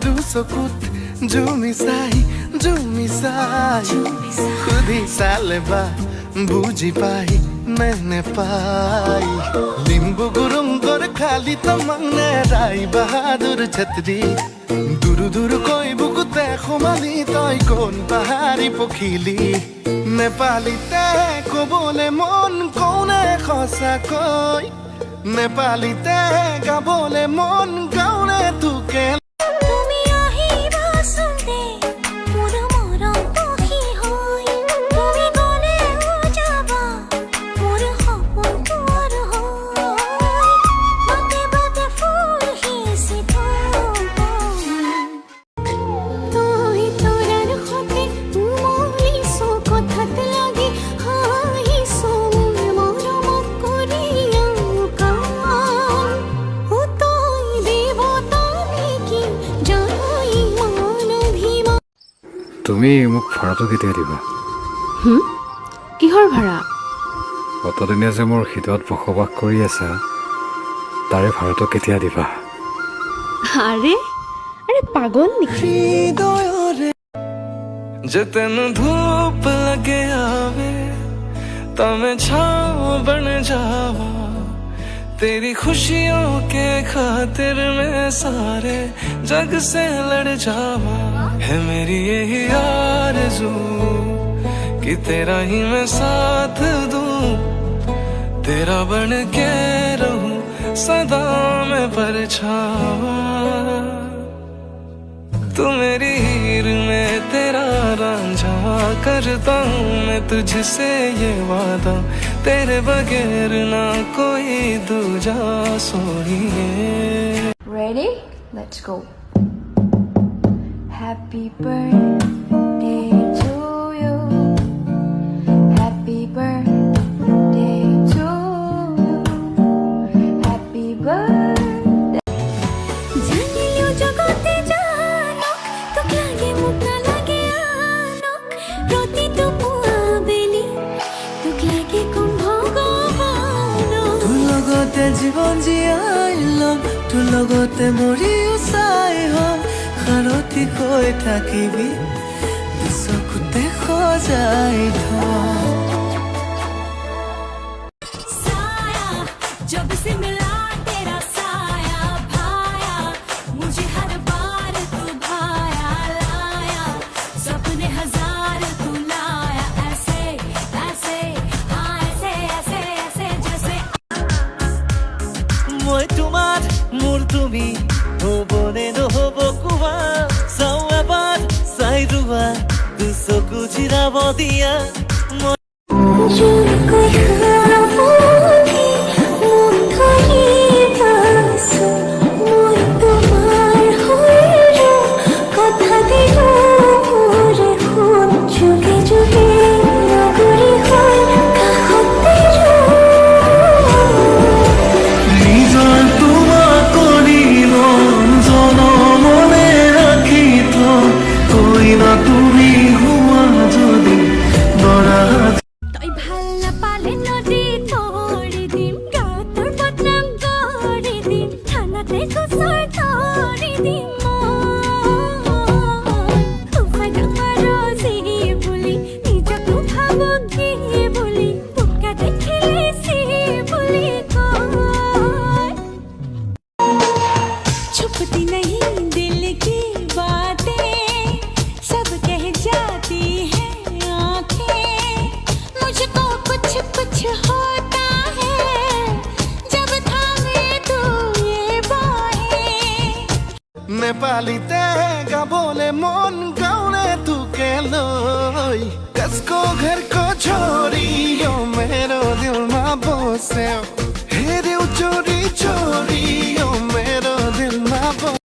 du sokut jumisai khudi saleba buji pai मैंने पाई लिंबू गुरुम गोर खाली तमंगने राई बहादुर छतरी दूर दूर कोई बुकुते खुमाली तोय कोन बहारी पोखिली नेपाली ते को बोले मन कोने खसा कोई नेपाली ते का बोले मन गाउने तू के তুমি মোক ভাড়াটো কেতিয়া দিবা? কিহৰ ভাড়া? অতদিনে যে মোৰ হৃদয়ত বসবাস কৰি আছা তাৰে ভাড়াটো কেতিয়া দিবা? আৰে আৰে পাগল নেকি? जे तेनू धूप लगे आवे तो मैं छाँव बन जावा तेरी खुशियों के खातिर मैं सारे जग से लड़ जावा है मेरी यही आरज़ू कि तेरा ही मैं साथ दूं तेरा बन के रहूं सदा मैं परछावा तू मेरी हीर में तेरा रांझा करता हूँ मैं तुझसे ये वादा तेरे बगैर ना कोई दूजा सोनिए। Ready? Let's go. Happy birthday to you. Happy birthday to you. Happy birthday. জীবন জীয়াই লম তোৰ লগতে মৰিও চাই হম সাৰথি হৈ থাকিবি চকুতে সজাই থম जब से मिला तेरा साया भाया मुझे हर बार तू भाया लाया सपने हजार तू लाया ऐसे ऐसे हाँ ऐसे ऐसे ऐसे जैसे মই তোমাৰ মোৰ তুমি হ'বনে নহ'ব কোৱা চাওঁ এবাৰ চাই ৰোৱা দুচকু জিৰাব দিয়া नेपाली ते का बोले मन गाउने तू के लोई कसको घर को छोड़ी